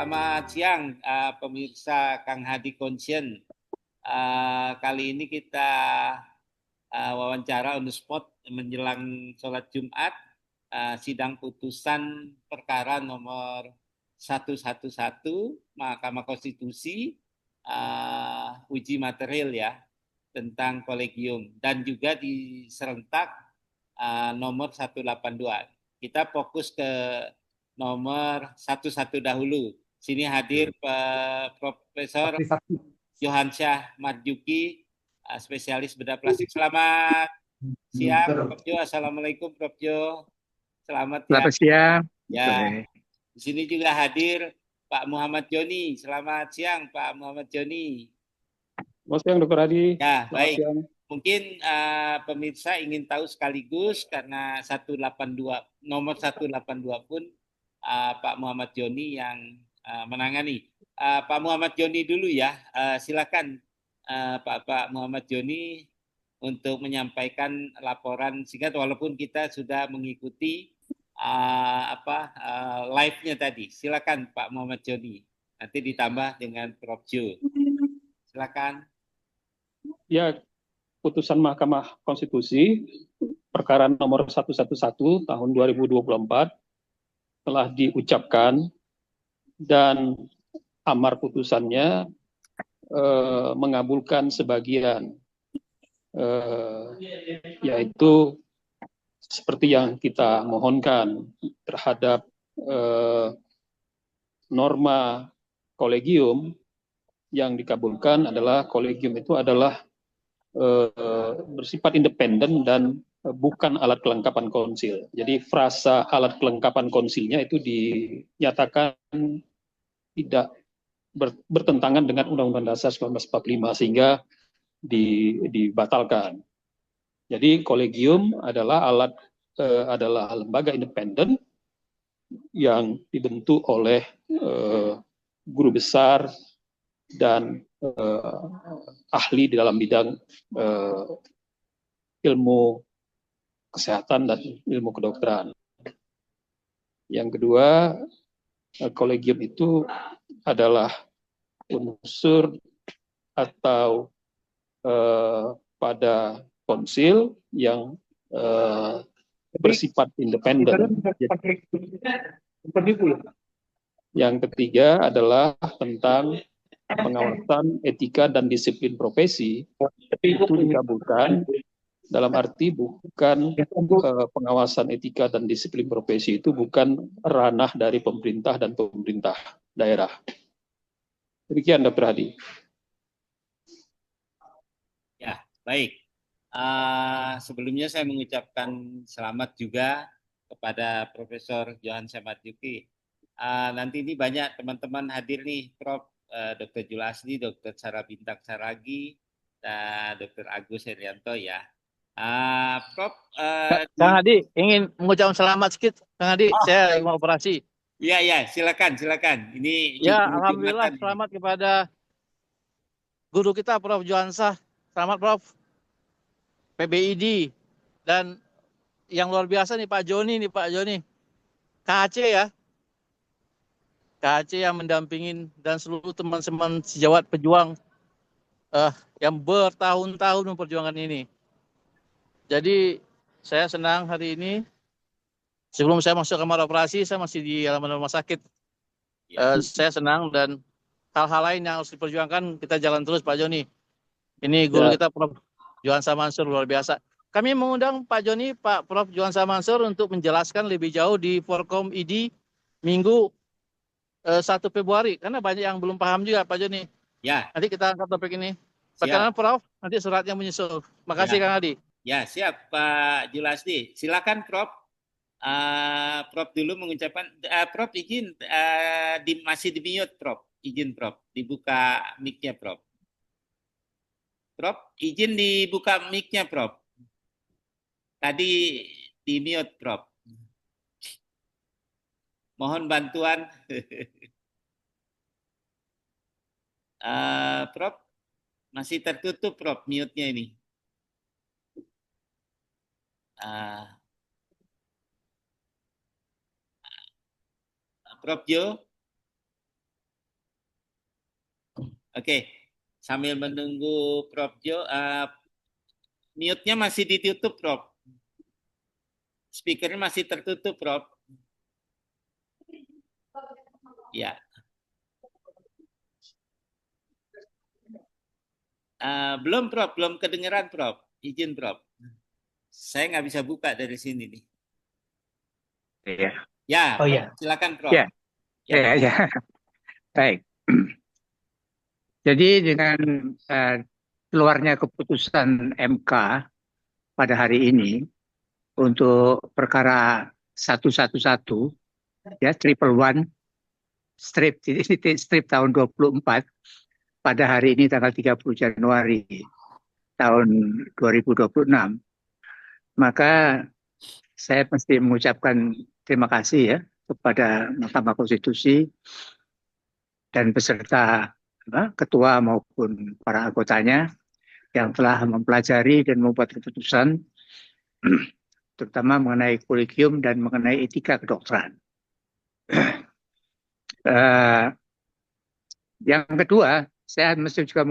Selamat siang, pemirsa Kang Hadi Conscient. Kali ini kita wawancara on the spot menjelang sholat Jumat, sidang putusan perkara nomor 111 Mahkamah Konstitusi, uji material ya, tentang kolegium. Dan juga di serentak nomor 182. Kita fokus ke nomor 11 dahulu. Sini hadir Profesor Johansyah Marjuki, spesialis bedah plastik. Selamat siang, Prof. Jo. Assalamualaikum, Prof. Jo. Selamat ya. Selamat siang. Ya, di sini juga hadir Pak Muhammad Joni. Selamat siang, Pak Muhammad Joni. Selamat siang, Dr. Hadi. Ya, Selamat baik. siang. Mungkin pemirsa ingin tahu sekaligus karena 182 nomor 182 pun Pak Muhammad Joni yang menangani. Pak Muhammad Joni dulu ya. Silakan Pak Muhammad Joni untuk menyampaikan laporan singkat walaupun kita sudah mengikuti live-nya tadi. Silakan Pak Muhammad Joni. Nanti ditambah dengan Prof. Jo. Silakan. Ya, putusan Mahkamah Konstitusi perkara nomor 111 tahun 2024 telah diucapkan dan amar putusannya mengabulkan sebagian, yaitu seperti yang kita mohonkan terhadap norma kolegium. Yang dikabulkan adalah kolegium itu adalah bersifat independen dan bukan alat kelengkapan konsil. Jadi frasa alat kelengkapan konsilnya itu dinyatakan tidak bertentangan dengan Undang-Undang Dasar 1945 sehingga dibatalkan. Jadi kolegium adalah adalah lembaga independen yang dibentuk oleh guru besar dan ahli di dalam bidang ilmu kesehatan dan ilmu kedokteran. Yang kedua, kolegium itu adalah unsur atau pada konsil yang bersifat independen. Yang ketiga adalah tentang pengawasan etika dan disiplin profesi, itu dikabulkan dalam arti bukan pengawasan etika dan disiplin profesi itu bukan ranah dari pemerintah dan pemerintah daerah. Demikian, Dr. Hadi. Ya, baik. Sebelumnya saya mengucapkan selamat juga kepada Profesor Johansyah Marjuki. Nanti ini banyak teman-teman hadir nih, Prof. Dr. Julasdi, Dr. Sarah Bintang Saragi, dan Dr. Agus Herianto ya. Prof. Kang Hadi, ingin mengucapkan selamat sedikit. Kang Hadi, saya lagi mau operasi. Iya, silakan. Ini ya, alhamdulillah selamat kepada guru kita, Prof. Johansyah. Selamat, Prof. PBID. Dan yang luar biasa nih Pak Joni, KHC ya. KHC yang mendampingin dan seluruh teman-teman sejawat pejuang yang bertahun-tahun memperjuangkan ini. Jadi saya senang hari ini. Sebelum saya masuk kamar operasi, saya masih di halaman rumah sakit. Saya senang dan hal-hal lain yang harus diperjuangkan kita jalan terus, Pak Joni. Ini guru kita Prof. Johansyah Mansur luar biasa. Kami mengundang Pak Joni, Pak Prof. Johansyah Mansur untuk menjelaskan lebih jauh di Forkom ID Minggu 1 Februari. Karena banyak yang belum paham juga, Pak Joni. Ya. Nanti kita angkat topik ini. Perkenalan Prof, nanti suratnya menyusul. Makasih Kang Hadi. Ya, siap Pak Julasdi. Silakan Prof. Prof dulu mengucapkan, Prof izin masih di mute Prof. Izin Prof, dibuka mic-nya Prof. Prof, izin dibuka mic-nya Prof. Tadi di mute Prof. Mohon bantuan. Prof, masih tertutup Prof mute-nya ini. Prof Jo. Oke, sambil menunggu Prof. Jo, mute-nya masih ditutup, Prof. Speakernya masih tertutup, Prof. Ya. Belum, Prof. Belum kedengeran, Prof. Izin, Prof. Saya nggak bisa buka dari sini nih. Iya. Ya, Oh Prof. ya. Silakan, Prof. Ya. Ya, Ya, Prof. ya. Baik. Jadi dengan keluarnya keputusan MK pada hari ini untuk perkara 111 ya triple one strip tahun 24 pada hari ini tanggal 30 Januari tahun 2026, maka saya mesti mengucapkan terima kasih ya kepada Mahkamah Konstitusi dan beserta ketua maupun para anggotanya yang telah mempelajari dan membuat keputusan terutama mengenai kolegium dan mengenai etika kedokteran. Yang kedua, saya mesti juga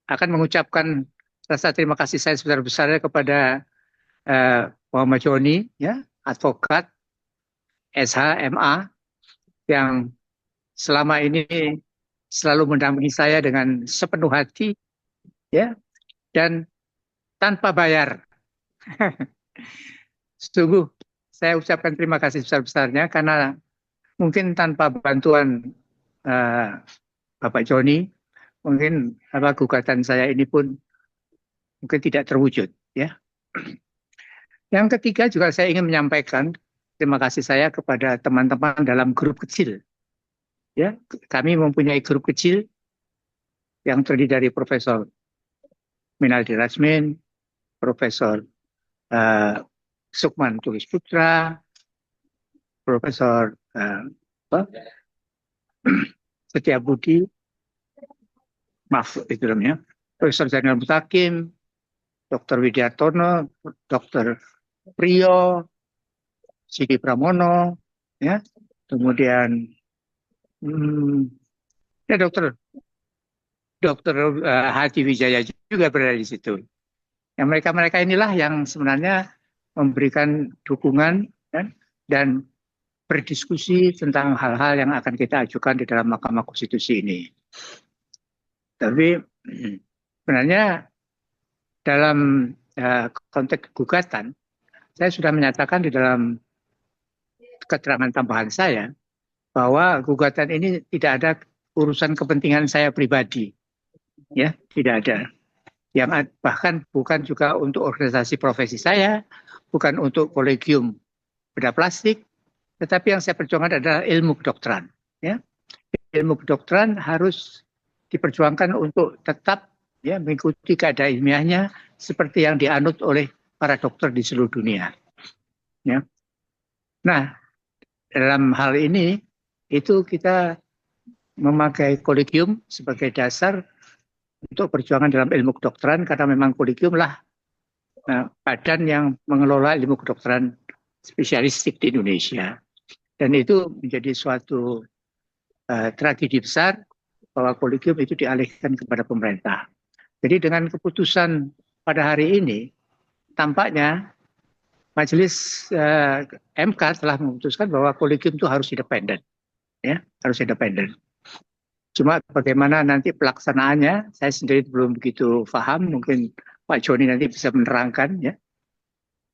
akan mengucapkan rasa terima kasih saya sebesar-besarnya kepada Muhammad Joni, ya, advokat SHMA yang selama ini selalu mendampingi saya dengan sepenuh hati, ya, dan tanpa bayar. Sungguh, saya ucapkan terima kasih besar-besarnya karena mungkin tanpa bantuan Bapak Joni, mungkin gugatan saya ini pun mungkin tidak terwujud. Ya. Yang ketiga juga saya ingin menyampaikan terima kasih saya kepada teman-teman dalam grup kecil. Ya, kami mempunyai grup kecil yang terdiri dari Profesor Minaldi Rasmin, Profesor Sukman Tulis Putra, Profesor Setia Budi, maaf itu namanya, Profesor Zainal Mutakim, Dr. Widiartono, Dr. Priyo, Sigi Pramono, ya, kemudian ya Dr. Haji Wijaya juga berada di situ. Yang mereka inilah yang sebenarnya memberikan dukungan dan berdiskusi tentang hal-hal yang akan kita ajukan di dalam Mahkamah Konstitusi ini. Tapi sebenarnya dalam konteks gugatan, saya sudah menyatakan di dalam keterangan tambahan saya bahwa gugatan ini tidak ada urusan kepentingan saya pribadi, ya, tidak ada. Yang bahkan bukan juga untuk organisasi profesi saya, bukan untuk kolegium bedah plastik, tetapi yang saya perjuangkan adalah ilmu kedokteran. Ya. Ilmu kedokteran harus diperjuangkan untuk tetap ya mengikuti keadaan ilmiahnya seperti yang dianut oleh para dokter di seluruh dunia. Ya. Nah, dalam hal ini itu kita memakai kolegium sebagai dasar untuk perjuangan dalam ilmu kedokteran karena memang kolegium lah badan yang mengelola ilmu kedokteran spesialistik di Indonesia. Dan itu menjadi suatu tragedi besar bahwa kolegium itu dialihkan kepada pemerintah. Jadi dengan keputusan pada hari ini, tampaknya Majelis MK telah memutuskan bahwa kolegium itu harus independen, ya, harus independen. Cuma bagaimana nanti pelaksanaannya, saya sendiri belum begitu paham, mungkin Pak Joni nanti bisa menerangkan. Ya.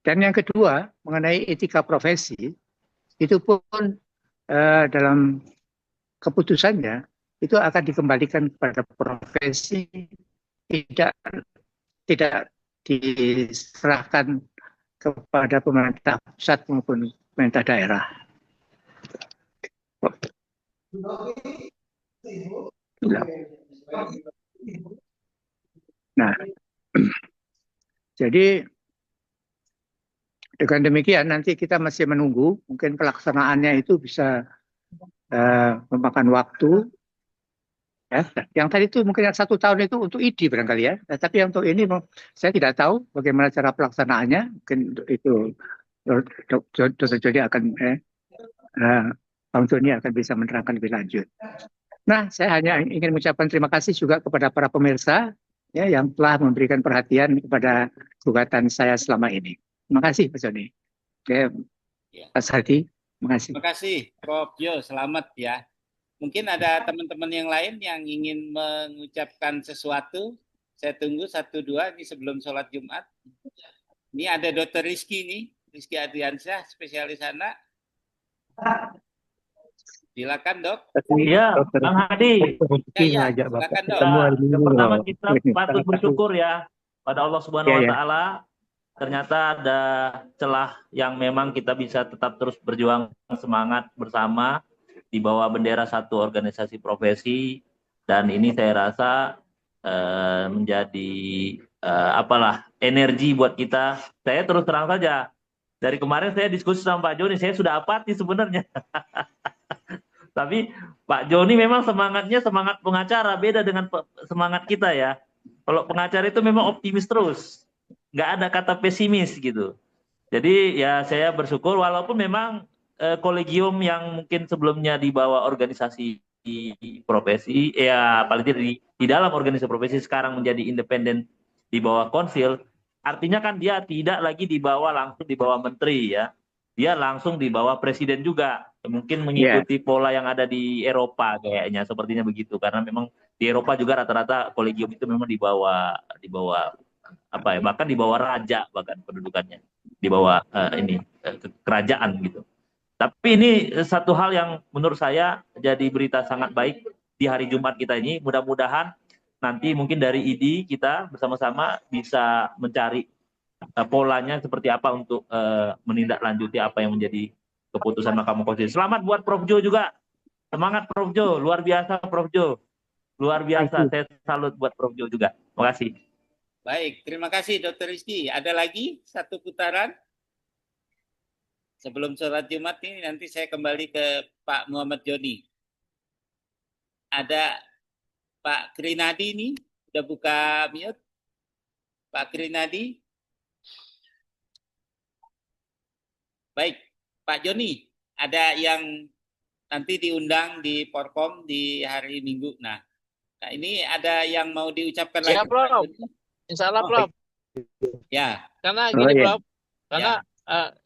Dan yang kedua, mengenai etika profesi, itu pun dalam keputusannya, itu akan dikembalikan kepada profesi, tidak diserahkan kepada pemerintah pusat maupun pemerintah daerah. Nah, jadi dengan demikian nanti kita masih menunggu, mungkin pelaksanaannya itu bisa memakan waktu. Ya, yang tadi itu mungkin yang 1 tahun itu untuk ID barangkali ya, tapi yang untuk ini saya tidak tahu bagaimana cara pelaksanaannya. Mungkin itu Dr. Joni akan Bang Joni akan bisa menerangkan lebih lanjut. Nah, saya hanya ingin mengucapkan terima kasih juga kepada para pemirsa ya yang telah memberikan perhatian kepada gugatan saya selama ini. Terima kasih, Pak Joni. Oke, Ya. Pak Hadi, terima kasih. Terima kasih, Prof. Jo. Selamat ya. Mungkin ada teman-teman yang lain yang ingin mengucapkan sesuatu. Saya tunggu 1-2 ini sebelum sholat Jumat. Ini ada Dr. Rizky nih, Rizky Adriansyah, spesialis anak. Silakan, Dok. Iya, Bang Hadi. Ya, silakan, Dok. Yang pertama kita patut bersyukur ya pada Allah Subhanahu wa taala. Ternyata ada celah yang memang kita bisa tetap terus berjuang semangat bersama di bawah bendera satu organisasi profesi, dan ini saya rasa menjadi energi buat kita. Saya terus terang saja, dari kemarin saya diskusi sama Pak Joni, saya sudah apatis sebenarnya. Tapi Pak Joni memang semangatnya semangat pengacara, beda dengan semangat kita ya. Kalau pengacara itu memang optimis terus, nggak ada kata pesimis gitu. Jadi ya saya bersyukur walaupun memang kolegium yang mungkin sebelumnya di bawah organisasi profesi, ya paling tidak di dalam organisasi profesi sekarang menjadi independen di bawah konsil, artinya kan dia tidak lagi langsung di bawah menteri ya. Dia langsung di bawah presiden juga, mungkin mengikuti pola yang ada di Eropa kayaknya, sepertinya begitu, karena memang di Eropa juga rata-rata kolegium itu memang di bawah bahkan di bawah raja, bahkan pendudukannya di bawah kerajaan gitu. Tapi ini satu hal yang menurut saya jadi berita sangat baik di hari Jumat kita ini. Mudah-mudahan nanti mungkin dari ID kita bersama-sama bisa mencari polanya seperti apa untuk menindaklanjuti apa yang menjadi keputusan Mahkamah Konstitusi. Selamat buat Prof. Jo juga. Semangat Prof. Jo, luar biasa Prof. Jo. Luar biasa, saya salut buat Prof. Jo juga. Terima kasih. Baik, terima kasih Dr. Rizky. Ada lagi satu putaran? Sebelum sholat Jumat ini nanti saya kembali ke Pak Muhammad Joni. Ada Pak Krinadi nih, udah buka mute. Pak Krinadi. Baik, Pak Joni, ada yang nanti diundang di Porkom di hari Minggu. Nah ini ada yang mau diucapkan lagi? Siap, Prof. Insya Allah, Prof. Ya. Karena gini, Prof. Karena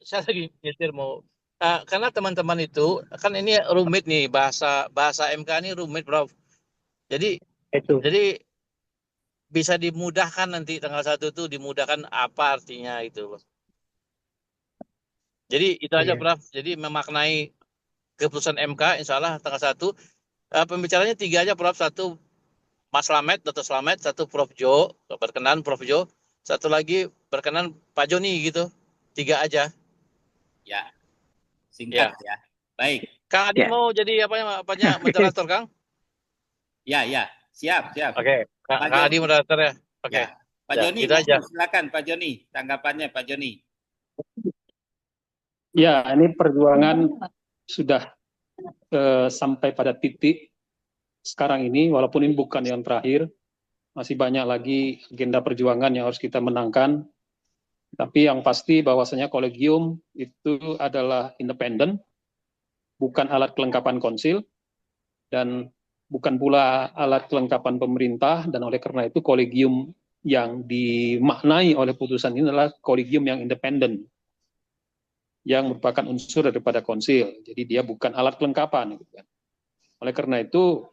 saya lagi nyetir mau. Karena teman-teman itu kan ini rumit nih, bahasa MK ini rumit, Prof. Jadi bisa dimudahkan nanti tanggal 1 itu, dimudahkan apa artinya itu. Jadi itu aja, Prof. Jadi memaknai keputusan MK, insya Allah tanggal 1. Pembicaranya 3 aja, Prof. 1 Mas Slamet, Dr. Slamet, 1 Prof. Jo, berkenan Prof. Jo, 1 lagi berkenan Pak Joni gitu. 3 aja. Ya, singkat ya. Baik. Kang Adi mau jadi apanya moderator, Kang? Ya, siap. Oke. Kang Adi moderator ya. Oke. Ya. Pak Joni, silakan Pak Joni, tanggapannya Pak Joni. Ya, ini perjuangan sudah sampai pada titik sekarang ini, walaupun ini bukan yang terakhir, masih banyak lagi agenda perjuangan yang harus kita menangkan. Tapi yang pasti bahwasanya kolegium itu adalah independen, bukan alat kelengkapan konsil, dan bukan pula alat kelengkapan pemerintah, dan oleh karena itu kolegium yang dimaknai oleh putusan ini adalah kolegium yang independen, yang merupakan unsur daripada konsil. Jadi dia bukan alat kelengkapan. Oleh karena itu,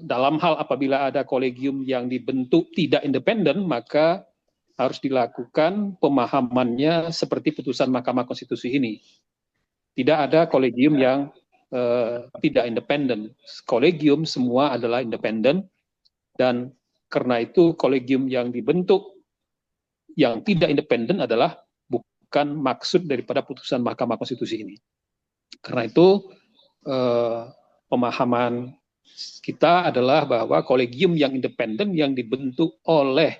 dalam hal apabila ada kolegium yang dibentuk tidak independen, maka harus dilakukan pemahamannya seperti putusan Mahkamah Konstitusi ini. Tidak ada kolegium yang tidak independen. Kolegium semua adalah independen, dan karena itu kolegium yang dibentuk yang tidak independen adalah bukan maksud daripada putusan Mahkamah Konstitusi ini. Karena itu pemahaman kita adalah bahwa kolegium yang independen yang dibentuk oleh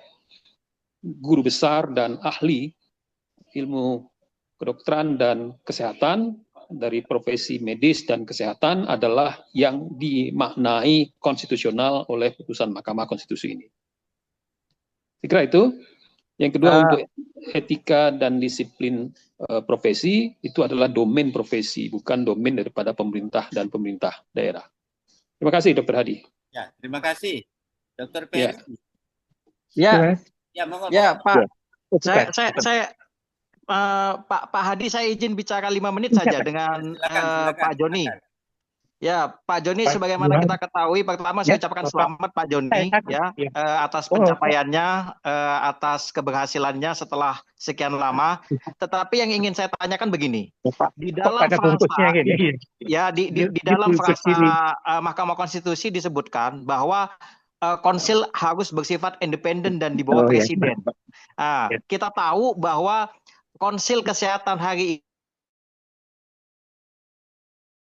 guru besar dan ahli ilmu kedokteran dan kesehatan dari profesi medis dan kesehatan adalah yang dimaknai konstitusional oleh putusan Mahkamah Konstitusi ini. Saya kira itu. Yang kedua, untuk etika dan disiplin profesi, itu adalah domain profesi, bukan domain daripada pemerintah dan pemerintah daerah. Terima kasih, Dr. Hadi. Ya, terima kasih, Dr. Ya. Perry. Ya, Ya, monggo. ya Pak. Cepat. Pak Hadi, saya izin bicara 5 menit saja dengan Silakan. Pak Joni. Silakan. Ya, Pak Joni, sebagaimana kita ketahui, pertama saya ucapkan selamat Pak Joni ya atas pencapaiannya, atas keberhasilannya setelah sekian lama. Tetapi yang ingin saya tanyakan begini, di dalam frasa ya di dalam frasa Mahkamah Konstitusi disebutkan bahwa konsil harus bersifat independen dan di bawah presiden. Kita tahu bahwa konsil kesehatan hari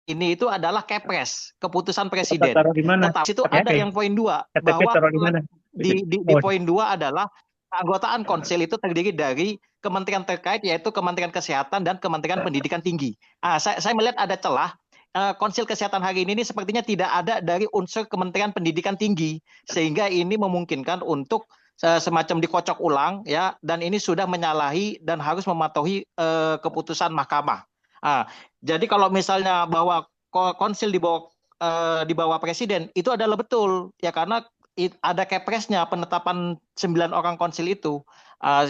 ini itu adalah Kepres, keputusan presiden. Tetapi itu ada yang poin 2 bahwa di poin 2 adalah keanggotaan konsil itu terdiri dari kementerian terkait, yaitu Kementerian Kesehatan dan Kementerian Pendidikan Tinggi. Saya melihat ada celah. Konsil kesehatan hari ini sepertinya tidak ada dari unsur Kementerian Pendidikan Tinggi, sehingga ini memungkinkan untuk semacam dikocok ulang ya, dan ini sudah menyalahi dan harus mematuhi keputusan mahkamah. Jadi kalau misalnya bahwa konsil di bawah presiden itu adalah betul ya, karena ada Kepresnya penetapan 9 orang konsil itu.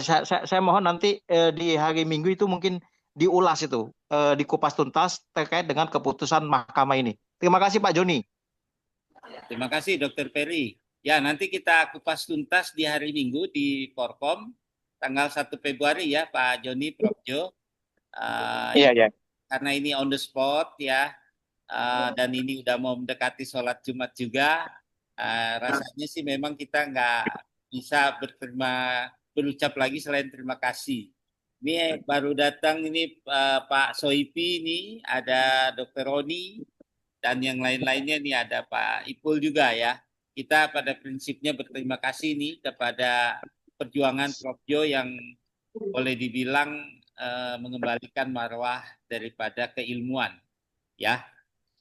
Saya mohon nanti di hari Minggu itu mungkin diulas itu, dikupas tuntas terkait dengan keputusan mahkamah ini. Terima kasih Pak Joni. Terima kasih Dr. Perry. Ya, nanti kita kupas tuntas di hari Minggu di Forkom tanggal 1 Februari ya Pak Joni, Prof. Jo. Iya. Karena ini on the spot ya, dan ini udah mau mendekati sholat Jumat juga, rasanya sih memang kita nggak bisa berucap lagi selain terima kasih. Ini baru datang ini Pak Soipi, ini ada Dr. Roni, dan yang lain-lainnya nih ada Pak Ipul juga ya. Kita pada prinsipnya berterima kasih nih kepada perjuangan Prof. Jo yang boleh dibilang mengembalikan marwah daripada keilmuan ya.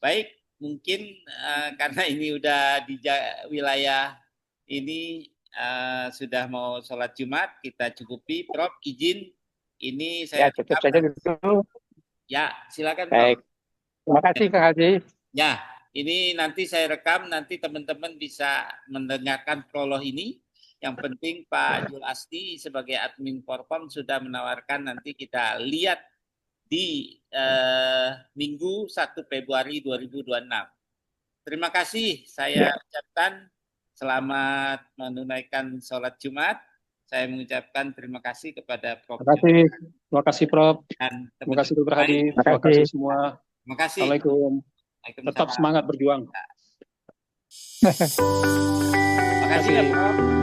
Baik, mungkin karena ini udah di wilayah ini sudah mau sholat Jumat, kita cukupi. Prof, izin ini saya cukup saja dulu. Ya, silakan Prof. Baik. Terima kasih Kak Hadi. Ya, ini nanti saya rekam, nanti teman-teman bisa mendengarkan prolog ini. Yang penting Pak Jul Asti sebagai admin Forkom sudah menawarkan, nanti kita lihat di Minggu 1 Februari 2026. Terima kasih saya ucapkan selamat menunaikan sholat Jumat. Saya mengucapkan terima kasih kepada Prof. Terima kasih Prof. Dan terima kasih Dr. Hadi. Terima kasih semua. Terima kasih. Assalamualaikum. Tetap semangat berjuang. Terima kasih ya Prof.